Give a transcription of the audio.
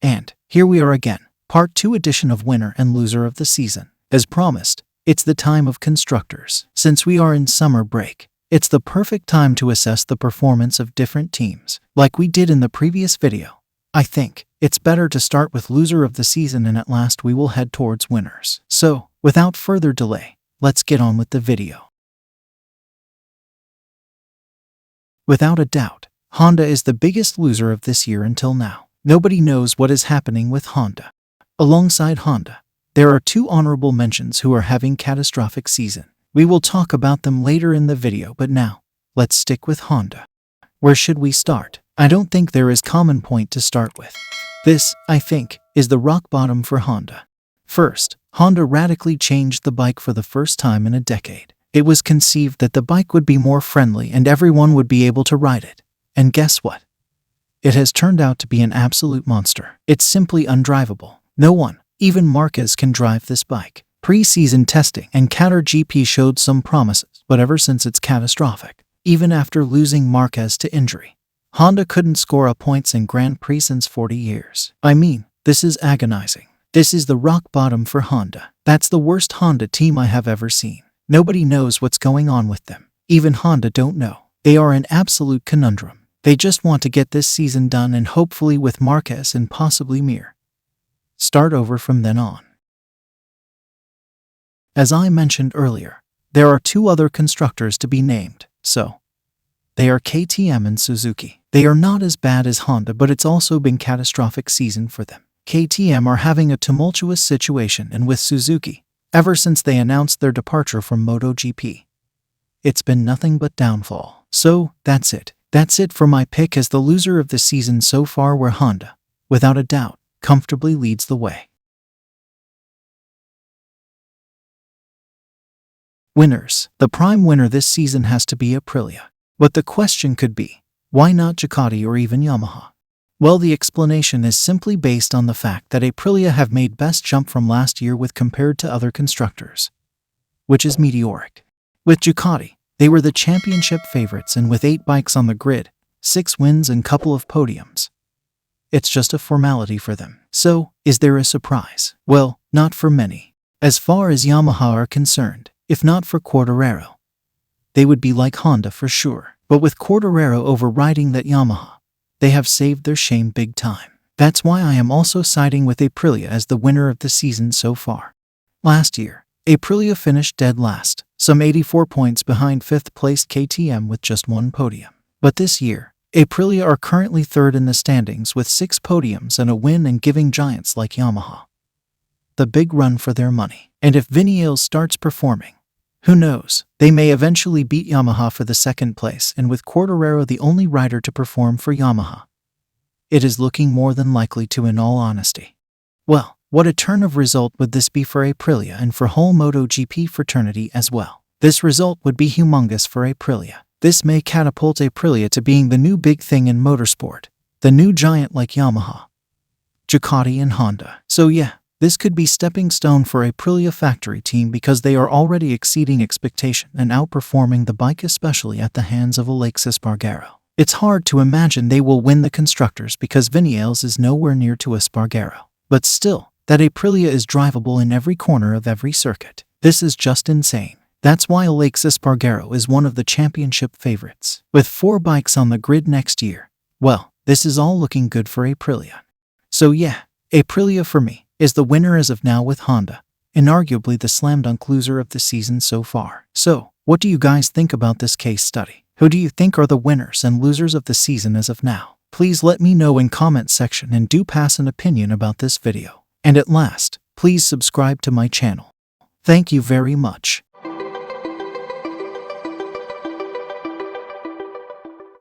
And here we are again, part 2 edition of winner and loser of the season. As promised, it's the time of Constructors. Since we are in summer break, it's the perfect time to assess the performance of different teams. Like we did in the previous video, I think it's better to start with loser of the season and at last we will head towards winners. So, without further delay, let's get on with the video. Without a doubt, Honda is the biggest loser of this year until now. Nobody knows what is happening with Honda. Alongside Honda, there are 2 honorable mentions who are having catastrophic season. We will talk about them later in the video, but now, let's stick with Honda. Where should we start? I don't think there is common point to start with. This, I think, is the rock bottom for Honda. First, Honda radically changed the bike for the first time in a decade. It was conceived that the bike would be more friendly and everyone would be able to ride it. And guess what? It has turned out to be an absolute monster. It's simply undrivable. No one, even Marquez, can drive this bike. Pre-season testing and Qatar GP showed some promises, but ever since it's catastrophic. Even after losing Marquez to injury, Honda couldn't score a points in Grand Prix since 40 years. I mean, this is agonizing. This is the rock bottom for Honda. That's the worst Honda team I have ever seen. Nobody knows what's going on with them. Even Honda don't know. They are an absolute conundrum. They just want to get this season done and hopefully with Marquez and possibly Mir, start over from then on. As I mentioned earlier, there are 2 other constructors to be named, so they are KTM and Suzuki. They are not as bad as Honda, but it's also been catastrophic season for them. KTM are having a tumultuous situation, and with Suzuki, ever since they announced their departure from MotoGP, it's been nothing but downfall. So, that's it. That's it for my pick as the loser of the season so far, where Honda, without a doubt, comfortably leads the way. Winners. The prime winner this season has to be Aprilia. But the question could be, why not Ducati or even Yamaha? Well, the explanation is simply based on the fact that Aprilia have made best jump from last year with compared to other constructors, which is meteoric. With Ducati, they were the championship favorites, and with 8 bikes on the grid, 6 wins and couple of podiums, it's just a formality for them. So, is there a surprise? Well, not for many. As far as Yamaha are concerned, if not for Quartararo, they would be like Honda for sure. But with Quartararo overriding that Yamaha, they have saved their shame big time. That's why I am also siding with Aprilia as the winner of the season so far. Last year, Aprilia finished dead last, some 84 points behind 5th placed KTM with just 1 podium. But this year, Aprilia are currently 3rd in the standings with 6 podiums and a win, and giving giants like Yamaha the big run for their money. And if Vinales starts performing, who knows, they may eventually beat Yamaha for the 2nd place, and with Quartararo the only rider to perform for Yamaha, it is looking more than likely to, in all honesty. Well, what a turn of result would this be for Aprilia and for whole MotoGP fraternity as well. This result would be humongous for Aprilia. This may catapult Aprilia to being the new big thing in motorsport, the new giant like Yamaha, Ducati and Honda. So yeah, this could be stepping stone for Aprilia factory team because they are already exceeding expectation and outperforming the bike, especially at the hands of Alexis Espargaro. It's hard to imagine they will win the constructors because Vinales is nowhere near to Espargaro. But still, that Aprilia is drivable in every corner of every circuit. This is just insane. That's why Alexis Espargaro is one of the championship favorites. With 4 bikes on the grid next year, well, this is all looking good for Aprilia. So yeah, Aprilia for me is the winner as of now, with Honda inarguably the slam dunk loser of the season so far. So, what do you guys think about this case study? Who do you think are the winners and losers of the season as of now? Please let me know in comment section, and do pass an opinion about this video. And at last, please subscribe to my channel. Thank you very much.